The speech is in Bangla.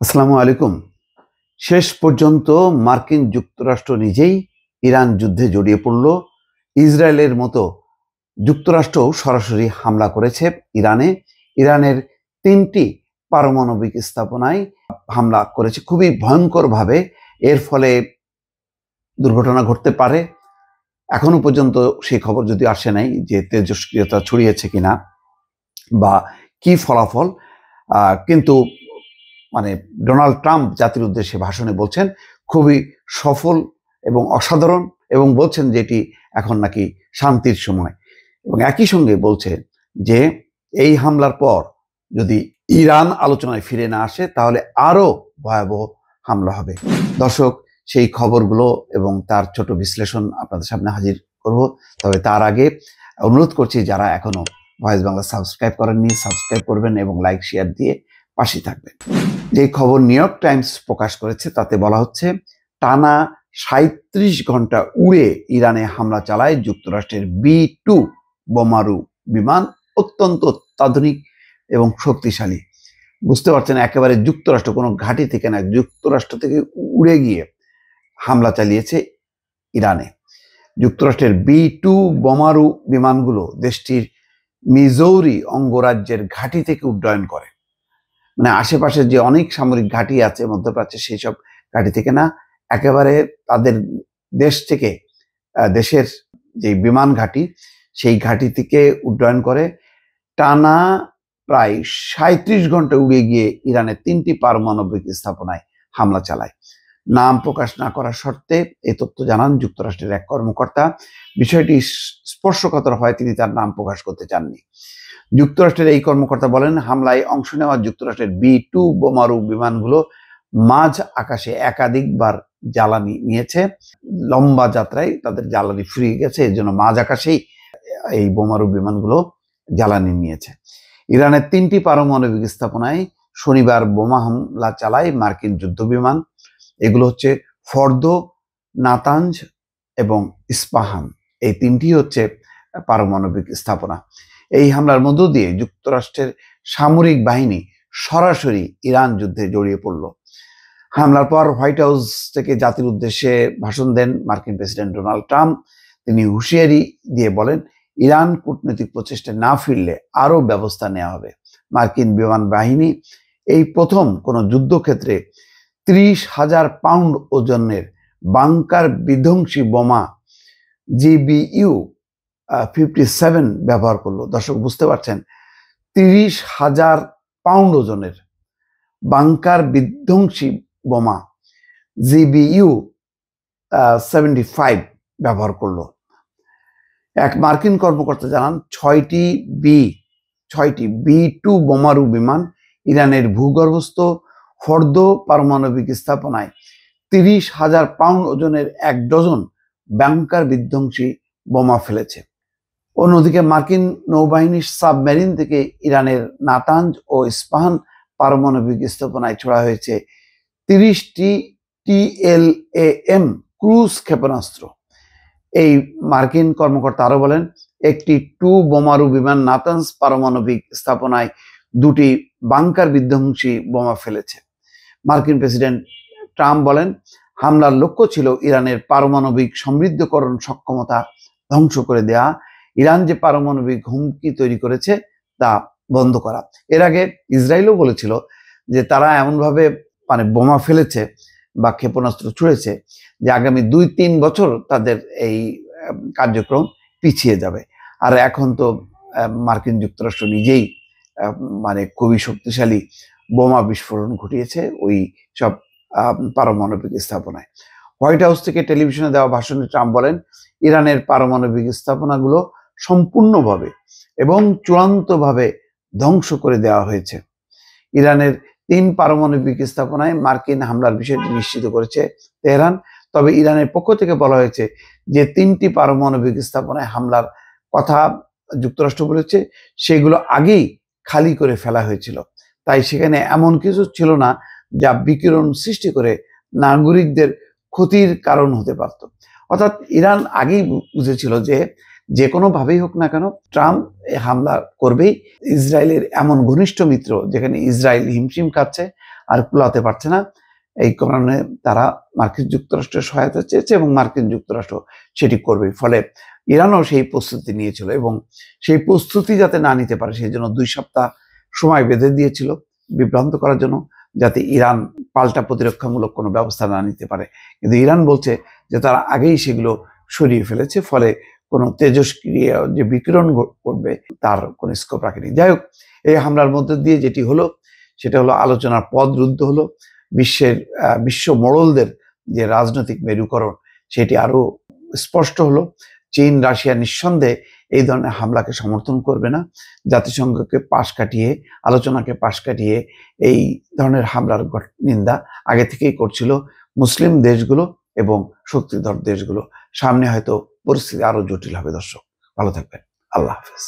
আসসালামু আলাইকুম। শেষ পর্যন্ত মার্কিন যুক্তরাষ্ট্র নিজেই ইরান যুদ্ধে জড়িয়ে পড়ল। ইসরায়েলের মতো যুক্তরাষ্ট্রও সরাসরি হামলা করেছে ইরানে। ইরানের ৩টি পারমাণবিক স্থাপনায় হামলা করেছে খুবই ভয়ঙ্করভাবে। এর ফলে দুর্ঘটনা ঘটতে পারে। এখনো পর্যন্ত সেই খবর যদি আসে নাই যে তেজস্ক্রিয়তা ছড়িয়েছে কিনা বা কি ফলাফল, কিন্তু ডোনাল্ড ট্রাম্প জাতির উদ্দেশ্যে ভাষণে বলছেন খুবই সফল এবং অসাধারণ, এবং বলছেন যে এটি এখন নাকি শান্তির সময়, এবং একই সঙ্গে বলছে যে এই হামলার পর যদি ইরান আলোচনায় ফিরে না আসে তাহলে আরো ভয়াবহ হামলা হবে। দর্শক, সেই খবরগুলো এবং তার ছোট বিশ্লেষণ আপনাদের সামনে হাজির করব। তবে তার আগে অনুরোধ করছি, যারা এখনো ভয়েস বাংলা সাবস্ক্রাইব করেননি, সাবস্ক্রাইব করবেন এবং লাইক শেয়ার দিয়ে পাশে থাকবেন। যে খবর নিউ ইয়র্ক টাইমস প্রকাশ করেছে তাতে বলা হচ্ছে, টানা ৩৭ ঘন্টা উড়ে ইরানে হামলা চালায় যুক্তরাষ্ট্রের B-2 বোমারু বিমান, অত্যন্ত অত্যাধুনিক এবং শক্তিশালী। বুঝতে পারছেন, একেবারে যুক্তরাষ্ট্র, কোনো ঘাঁটি থেকে না, যুক্তরাষ্ট্র থেকে উড়ে গিয়ে হামলা চালিয়েছে ইরানে। যুক্তরাষ্ট্রের B-2 বোমারু বিমানগুলো দেশটির মিজৌরি অঙ্গরাজ্যের ঘাঁটি থেকে উড্ডয়ন করে। আশেপাশে যে অনেক সামরিক ঘাঁটি আছে মধ্যপ্রাচ্যে, সেই সব ঘাঁটি থেকে না, একেবারে তাদের দেশ থেকে, দেশের যে বিমান ঘাঁটি, সেই ঘাঁটি থেকে উড্ডয়ন করে। টানা প্রায় ৩৭ ঘন্টা উড়ে গিয়ে ইরানের ৩টি পারমাণবিক স্থাপনায় হামলা চালায়। নাম প্রকাশ না করার শর্তে এই তথ্য জানান যুক্তরাষ্ট্রের এক কর্মকর্তা। বিষয়টি স্পর্শকাতর হয়, তিনি তার নাম প্রকাশ করতে চাননি। যুক্তরাষ্ট্রের এই কর্মকর্তা বলেন, হামলায় অংশ নেওয়া যুক্তরাষ্ট্রের B-2 বোমারু বিমানগুলো মাঝ আকাশে একাধিকবার জ্বালানি নিয়েছে। লম্বা যাত্রায় তাদের জ্বালানি ফুরিয়ে গেছে, এর জন্য মাঝ আকাশেই এই বোমারু বিমানগুলো জ্বালানি নিয়েছে। ইরানের 3টি পারমাণবিক স্থাপনায় শনিবার বোমা হামলা চালায় মার্কিন যুদ্ধ বিমান। এগুলো হচ্ছে ফর্দো, নাতাঞ্জ এবং ইস্পাহান। এই 3টি হচ্ছে পারমাণবিক স্থাপনা। এই হামলার মধ্য দিয়ে যুক্তরাষ্ট্রের সামরিক বাহিনী সরাসরি ইরান যুদ্ধে জড়িয়ে পড়ল। হামলার পর হোয়াইট হাউস থেকে জাতির উদ্দেশ্যে ভাষণ দেন মার্কিন প্রেসিডেন্ট ডোনাল্ড ট্রাম্প। তিনি হুঁশিয়ারি দিয়ে বলেন, ইরান কূটনৈতিক প্রচেষ্টায় না ফিরলে আরো ব্যবস্থা নেওয়া হবে। মার্কিন বিমান বাহিনী এই প্রথম কোনো যুদ্ধক্ষেত্রে 30,000 পাউন্ড ওজনের বাংকার বিধ্বংসী বোমা GBU-57 ব্যবহার করলো। দর্শক, বুঝতে পারছেন, 30,000 পাউন্ড ওজনের বাংকার বিধ্বংসী বোমা GBU-75 ব্যবহার করলো। এক মার্কিন কর্মকর্তা জানান, 6টি B-2 বোমারু বিমান ইরানের ভূগর্ভস্থ ফর্দো পারমাণবিক স্থাপনায় 30,000 পাউন্ড ওজনের 1 ডজন বাংকার বিধ্বংসী বোমা ফেলেছে। অন্যদিকে মার্কিন নৌবাহিনীর সাবমেরিন থেকে ইরানের নাতাঞ্জ ও ইস্পাহান পারমাণবিক স্থাপনায় ছোড়া হয়েছে 30টি TLAM ক্রুজ ক্ষেপণাস্ত্র। এই মার্কিন কর্মকর্তা আরো বলেন, একটি 2 বোমারু বিমান নাতাঞ্জ পারমাণবিক স্থাপনায় 2টি বাংকার বিধ্বংসী বোমা ফেলেছে। মার্কিন প্রেসিডেন্ট ট্রাম্প বলেন, হামলার লক্ষ্য ছিল ইরানের পারমাণবিক সমৃদ্ধকরণ সক্ষমতা ধ্বংস করে দেয়া, ইরান যে পারমাণবিক হুমকি তৈরি করেছে তা বন্ধ করা। এর আগে ইসরায়েলও বলেছিল যে তারা এমনভাবে বোমা ফেলেছে বা ক্ষেপণাস্ত্র ছুড়েছে যে আগামী 2-3 বছর তাদের এই কার্যক্রম পিছিয়ে যাবে। আর এখন তো মার্কিন যুক্তরাষ্ট্র নিজেই খুবই শক্তিশালী বোমা বিস্ফোরণ ঘটিয়েছে ওই সব পারমাণবিক স্থাপনায়। হোয়াইট হাউস থেকে টেলিভিশনে দেওয়া ভাষণে ট্রাম্প বলেন, ইরানের পারমাণবিক স্থাপনাগুলো সম্পূর্ণভাবে এবং চূড়ান্তভাবে ধ্বংস করে দেওয়া হয়েছে। ইরানের 3 পারমাণবিক স্থাপনায় মার্কিন হামলার বিষয়টি নিশ্চিত করেছে তেহরান। তবে ইরানের পক্ষ থেকে বলা হয়েছে যে 3টি পারমাণবিক স্থাপনায় হামলার কথা যুক্তরাষ্ট্র বলেছে সেগুলো আগেই খালি করে ফেলা হয়েছিল, তাই সেখানে এমন কিছু ছিল না যা বিকিরণ সৃষ্টি করে নাগরিকদের ক্ষতির কারণ হতে পারত। অর্থাৎ ইরান আগেই বুঝেছিল যে কোনোভাবেই হোক না কেন ট্রাম্প হামলা করবেই। ইসরায়েলের এমন ঘনিষ্ঠ মিত্র, যেখানে ইসরায়েল হিমশিম খাচ্ছে, আর কুলাতে পারছে না। এই কারণে তারা মার্কিন যুক্তরাষ্ট্রের সহায়তা চেয়েছে এবং মার্কিন যুক্তরাষ্ট্র সেটি করবে। ফলে ইরানও সেই প্রস্তুতি নিয়েছিল এবং সেই প্রস্তুতি যাতে না নিতে পারে সেই জন্য 2 সপ্তাহ সময় বেঁধে দিয়েছিল বিভ্রান্ত করার জন্য, যাতে ইরান পাল্টা প্রতিরক্ষামূলক কোনো ব্যবস্থা না নিতে পারে। কিন্তু ইরান বলছে যে তারা আগেই সেগুলো সরিয়ে ফেলেছে, ফলে কোনো তেজস্ক্রিয় যে বিকিরণ করবে তার কোনো স্কোপ রাখেনি। যাই হোক, এই হামলার মধ্যে দিয়ে যেটি হলো সেটা হলো আলোচনার পথ রুদ্ধ হলো। বিশ্ব মোড়লদের যে রাজনৈতিক মেরুকরণ সেটি আরো স্পষ্ট হলো। চীন, রাশিয়া নিঃসন্দেহে এই ধরনের হামলাকে সমর্থন করবে না। জাতিসংঘকে পাশ কাটিয়ে, আলোচনাকে পাশ কাটিয়ে এই ধরনের হামলার নিন্দা আগে থেকেই করছিল মুসলিম দেশগুলো এবং শক্তিধর দেশগুলো। সামনে হয়তো পরিস্থিতি আরো জটিল হবে। দর্শক ভালো থাকবেন। আল্লাহ হাফেজ।